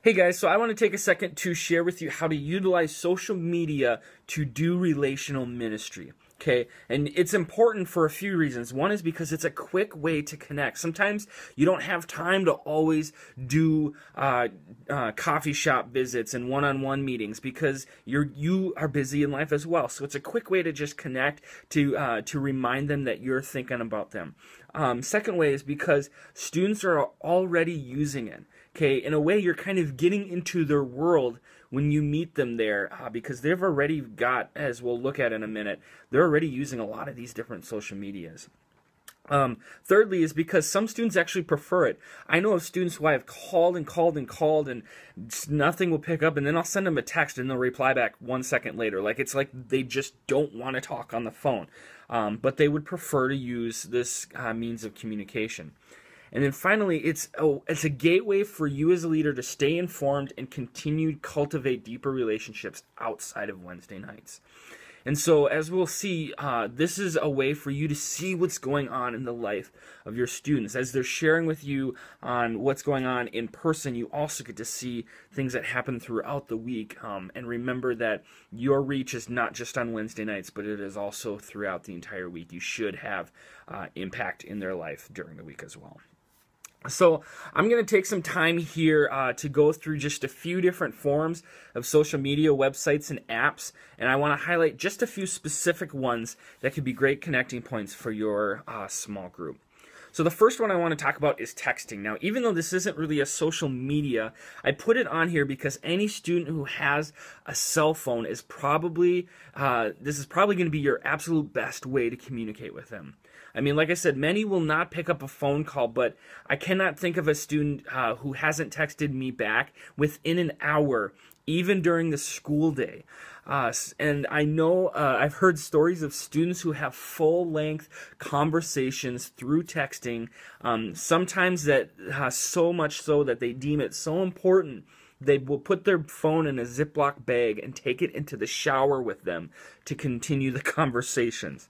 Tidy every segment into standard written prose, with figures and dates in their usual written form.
Hey guys, so I want to take a second to share with you how to utilize social media to do relational ministry. Okay, and it's important for a few reasons. One is because it's a quick way to connect. Sometimes you don't have time to always do coffee shop visits and one-on-one meetings because you are busy in life as well. So it's a quick way to just connect, to remind them that you're thinking about them. Second way is because students are already using it. Okay, in a way, you're kind of getting into their world when you meet them there because they've already got, as we'll look at in a minute, they're already using a lot of these different social medias. Thirdly is because some students actually prefer it. I know of students who I have called and nothing will pick up, and then I'll send them a text and they'll reply back 1 second later. It's like they just don't want to talk on the phone, but they would prefer to use this means of communication. And then finally, it's a gateway for you as a leader to stay informed and continue to cultivate deeper relationships outside of Wednesday nights. And so, as we'll see, this is a way for you to see what's going on in the life of your students. As they're sharing with you on what's going on in person, you also get to see things that happen throughout the week. And remember that your reach is not just on Wednesday nights, but it is also throughout the entire week. You should have impact in their life during the week as well. So I'm going to take some time here to go through just a few different forms of social media, websites, and apps, and I want to highlight just a few specific ones that could be great connecting points for your small group. So the first one I want to talk about is texting. Now, even though this isn't really a social media, I put it on here because any student who has a cell phone is probably, this is probably going to be your absolute best way to communicate with them. I mean, like I said, many will not pick up a phone call, but I cannot think of a student who hasn't texted me back within an hour, even during the school day. And I know I've heard stories of students who have full-length conversations through texting, sometimes that so much so that they deem it so important they will put their phone in a Ziploc bag and take it into the shower with them to continue the conversations.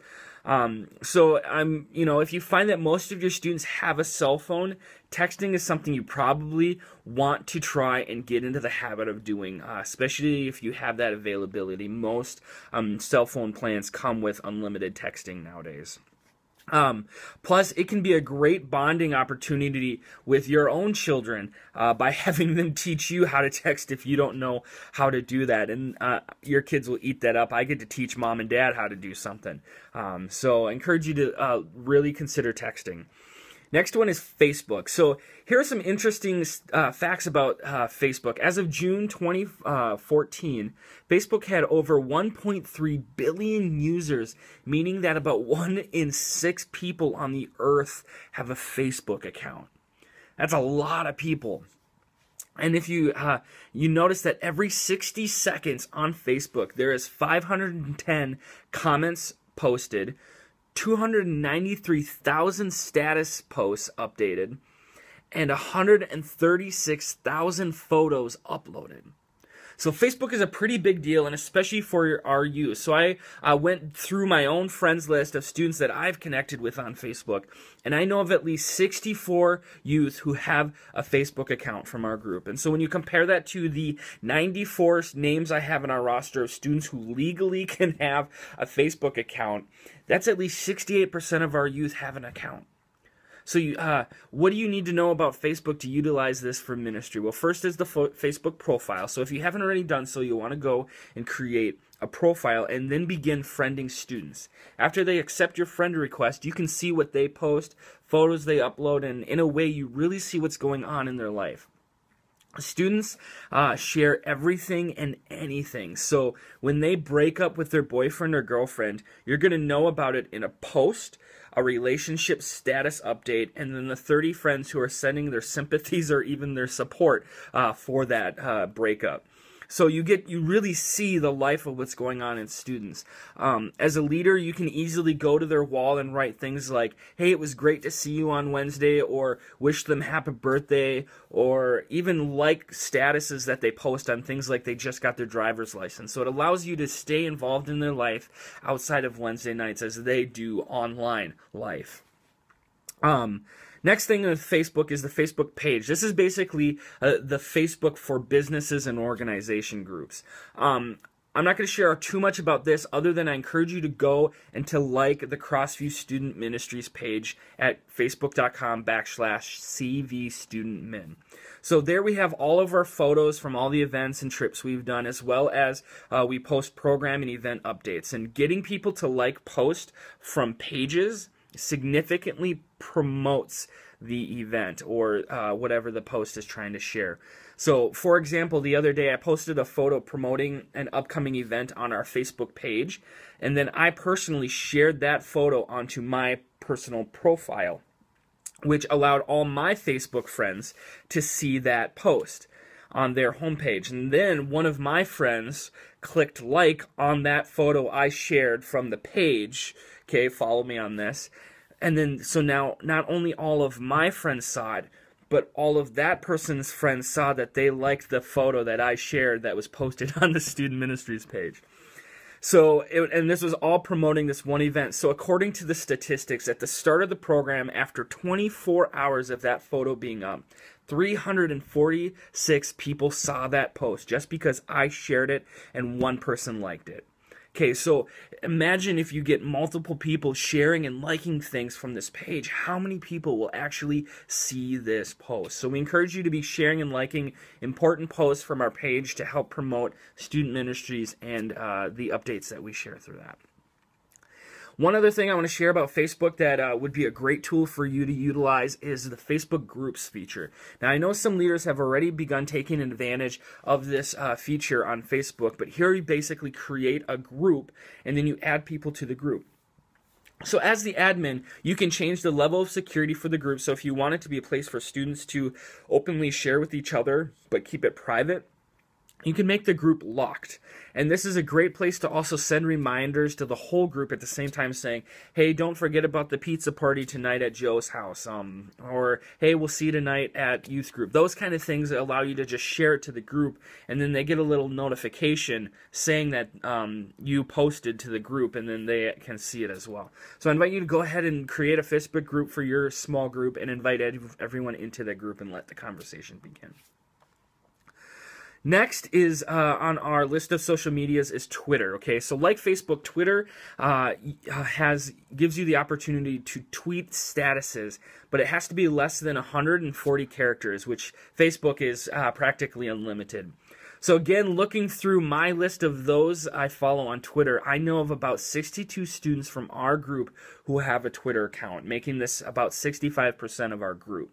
So if you find that most of your students have a cell phone, texting is something you probably want to try and get into the habit of doing, especially if you have that availability. Most cell phone plans come with unlimited texting nowadays. Plus, it can be a great bonding opportunity with your own children by having them teach you how to text if you don't know how to do that. And your kids will eat that up. I get to teach mom and dad how to do something. So I encourage you to really consider texting. Next one is Facebook. So here are some interesting facts about Facebook. As of June 2014, Facebook had over 1.3 billion users, meaning that about 1 in 6 people on the earth have a Facebook account. That's a lot of people. And if you notice that every 60 seconds on Facebook, there is 510 comments posted, 293,000 status posts updated, and 136,000 photos uploaded. So Facebook is a pretty big deal, and especially for our youth. So I went through my own friends list of students that I've connected with on Facebook, and I know of at least 64 youth who have a Facebook account from our group. And so when you compare that to the 94 names I have in our roster of students who legally can have a Facebook account, that's at least 68% of our youth have an account. So what do you need to know about Facebook to utilize this for ministry? Well, first is the Facebook profile. So if you haven't already done so, you'll want to go and create a profile and then begin friending students. After they accept your friend request, you can see what they post, photos they upload, and in a way you really see what's going on in their life. Students share everything and anything. So when they break up with their boyfriend or girlfriend, you're going to know about it in a post, a relationship status update, and then the 30 friends who are sending their sympathies or even their support for that breakup. So you really see the life of what's going on in students. As a leader, you can easily go to their wall and write things like, hey, it was great to see you on Wednesday, or wish them happy birthday, or even like statuses that they post on things like they just got their driver's license. So it allows you to stay involved in their life outside of Wednesday nights as they do online life. Next thing with Facebook is the Facebook page. This is basically the Facebook for businesses and organization groups. I'm not going to share too much about this other than I encourage you to go and to like the Crossview Student Ministries page at facebook.com/CVStudentMin. So there we have all of our photos from all the events and trips we've done, as well as we post program and event updates. And getting people to like post from pages significantly promotes the event or whatever the post is trying to share. So, for example, the other day I posted a photo promoting an upcoming event on our Facebook page, and then I personally shared that photo onto my personal profile, which allowed all my Facebook friends to see that post on their homepage. And then one of my friends clicked like on that photo I shared from the page. Okay, follow me on this. And then, so now, not only all of my friends saw it, but all of that person's friends saw that they liked the photo that I shared that was posted on the Student Ministries page. So, and this was all promoting this one event. So according to the statistics, at the start of the program, after 24 hours of that photo being up, 346 people saw that post just because I shared it and one person liked it. Okay, so imagine if you get multiple people sharing and liking things from this page, how many people will actually see this post? So we encourage you to be sharing and liking important posts from our page to help promote student ministries and the updates that we share through that. One other thing I want to share about Facebook that would be a great tool for you to utilize is the Facebook Groups feature. Now, I know some leaders have already begun taking advantage of this feature on Facebook, but here you basically create a group and then you add people to the group. So as the admin, you can change the level of security for the group. So if you want it to be a place for students to openly share with each other, but keep it private, you can make the group locked. And this is a great place to also send reminders to the whole group at the same time saying, hey, don't forget about the pizza party tonight at Joe's house. Or, hey, we'll see you tonight at youth group. Those kind of things allow you to just share it to the group, and then they get a little notification saying that you posted to the group, and then they can see it as well. So I invite you to go ahead and create a Facebook group for your small group and invite everyone into that group and let the conversation begin. Next is on our list of social medias is Twitter. Okay, so like Facebook, Twitter gives you the opportunity to tweet statuses, but it has to be less than 140 characters, which Facebook is practically unlimited. So again, looking through my list of those I follow on Twitter, I know of about 62 students from our group who have a Twitter account, making this about 65% of our group.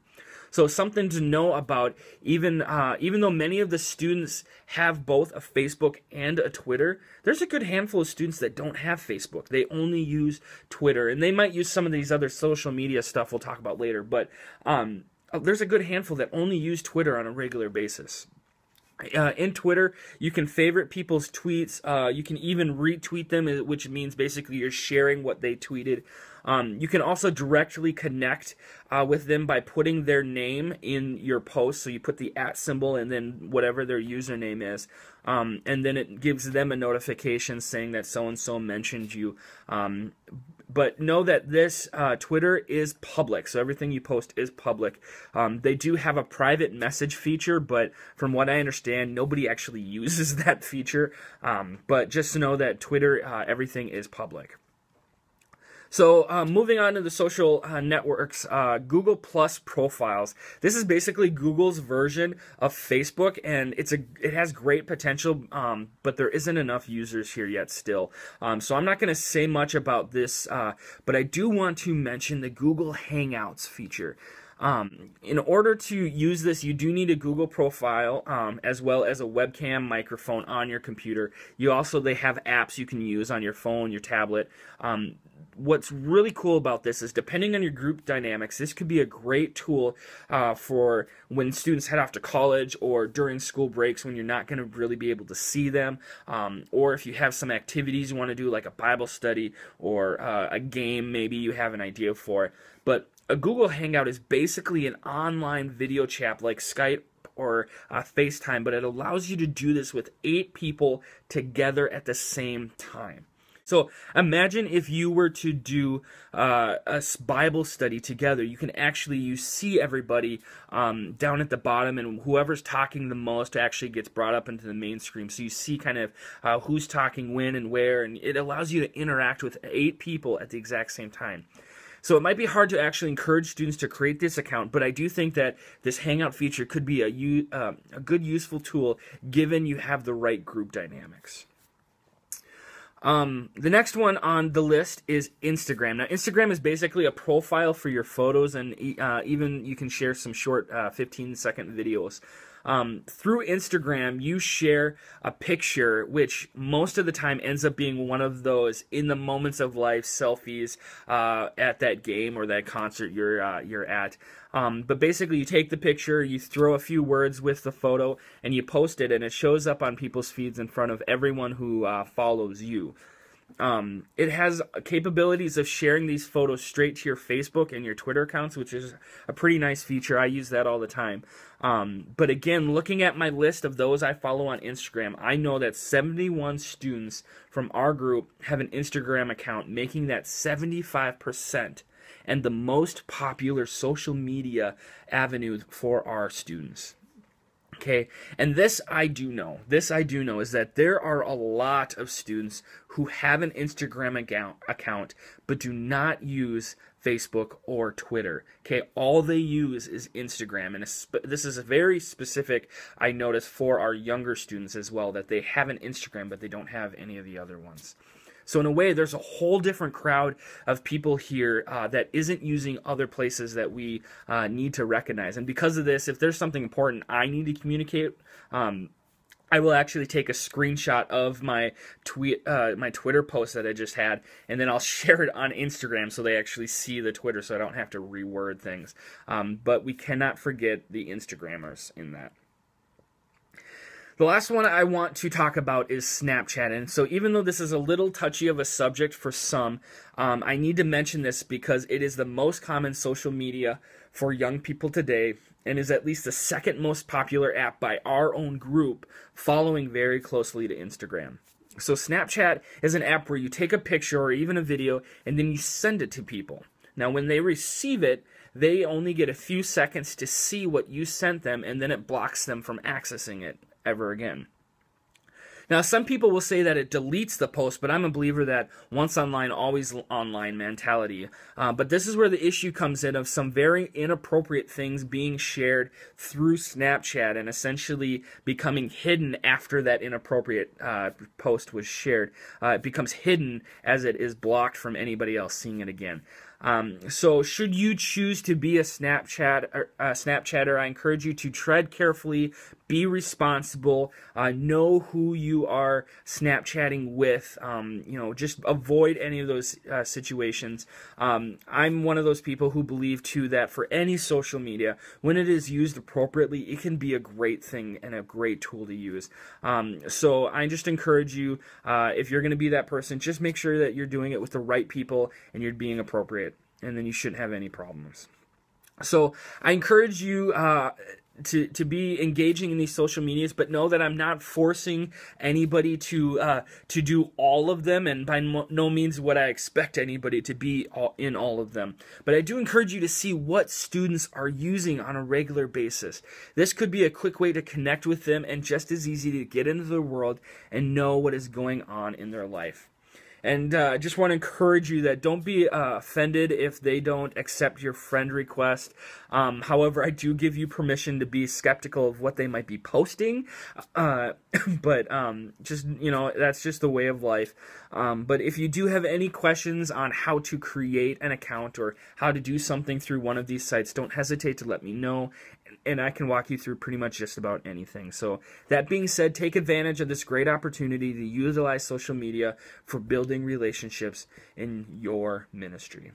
So something to know about, even though many of the students have both a Facebook and a Twitter, there's a good handful of students that don't have Facebook. They only use Twitter, and they might use some of these other social media stuff we'll talk about later, but there's a good handful that only use Twitter on a regular basis. In Twitter, you can favorite people's tweets. You can even retweet them, which means basically you're sharing what they tweeted. You can also directly connect with them by putting their name in your post. So you put the @ symbol and then whatever their username is. And then it gives them a notification saying that so-and-so mentioned you. But know that this Twitter is public, so everything you post is public. They do have a private message feature, but from what I understand, nobody actually uses that feature. But just to know that Twitter, everything is public. So moving on to the social networks, Google Plus profiles. This is basically Google's version of Facebook, and it has great potential, but there isn't enough users here yet still. So I'm not going to say much about this, but I do want to mention the Google Hangouts feature. In order to use this, you do need a Google profile, as well as a webcam microphone on your computer. They have apps you can use on your phone, your tablet. What's really cool about this is, depending on your group dynamics, this could be a great tool for when students head off to college or during school breaks when you're not going to really be able to see them, or if you have some activities you want to do, like a Bible study or a game maybe you have an idea for. But a Google Hangout is basically an online video chat like Skype or FaceTime, but it allows you to do this with 8 people together at the same time. So imagine if you were to do Bible study together. You see everybody down at the bottom, and whoever's talking the most actually gets brought up into the mainstream. So you see kind of who's talking when and where, and it allows you to interact with 8 people at the exact same time. So it might be hard to actually encourage students to create this account, but I do think that this Hangout feature could be a good, useful tool given you have the right group dynamics. The next one on the list is Instagram. Now, Instagram is basically a profile for your photos, and even you can share some short 15-second videos. Through Instagram, you share a picture, which most of the time ends up being one of those in the moments of life selfies at that game or that concert you're at. But basically, you take the picture, you throw a few words with the photo, and you post it, and it shows up on people's feeds in front of everyone who follows you. It has capabilities of sharing these photos straight to your Facebook and your Twitter accounts, which is a pretty nice feature. I use that all the time. But again, looking at my list of those I follow on Instagram, I know that 71 students from our group have an Instagram account, making that 75% and the most popular social media avenue for our students. Okay, and this I do know is that there are a lot of students who have an Instagram account but do not use Facebook or Twitter. Okay, all they use is Instagram, and this is very specific, I noticed, for our younger students as well, that they have an Instagram but they don't have any of the other ones. So in a way, there's a whole different crowd of people here that isn't using other places that we need to recognize. And because of this, if there's something important I need to communicate, I will actually take a screenshot of my Twitter post that I just had, and then I'll share it on Instagram so they actually see the Twitter, so I don't have to reword things. But we cannot forget the Instagrammers in that. The last one I want to talk about is Snapchat. And so even though this is a little touchy of a subject for some, I need to mention this because it is the most common social media for young people today and is at least the second most popular app by our own group, following very closely to Instagram. So Snapchat is an app where you take a picture or even a video and then you send it to people. Now when they receive it, they only get a few seconds to see what you sent them, and then it blocks them from accessing it ever again. Now, some people will say that it deletes the post, but I'm a believer that once online, always online mentality. But this is where the issue comes in of some very inappropriate things being shared through Snapchat and essentially becoming hidden after that inappropriate post was shared. It becomes hidden as it is blocked from anybody else seeing it again. So should you choose to be a Snapchatter, I encourage you to tread carefully, be responsible, know who you are Snapchatting with, just avoid any of those situations. I'm one of those people who believe, too, that for any social media, when it is used appropriately, it can be a great thing and a great tool to use. So I just encourage you, if you're going to be that person, just make sure that you're doing it with the right people and you're being appropriate, and then you shouldn't have any problems. So I encourage you to be engaging in these social medias, but know that I'm not forcing anybody to do all of them, and by no means would I expect anybody to be in all of them. But I do encourage you to see what students are using on a regular basis. This could be a quick way to connect with them and just as easy to get into the world and know what is going on in their life. And I just want to encourage you that don't be offended if they don't accept your friend request. However, I do give you permission to be skeptical of what they might be posting. But just, that's just the way of life. But if you do have any questions on how to create an account or how to do something through one of these sites, don't hesitate to let me know, and I can walk you through pretty much just about anything. So that being said, take advantage of this great opportunity to utilize social media for building relationships in your ministry.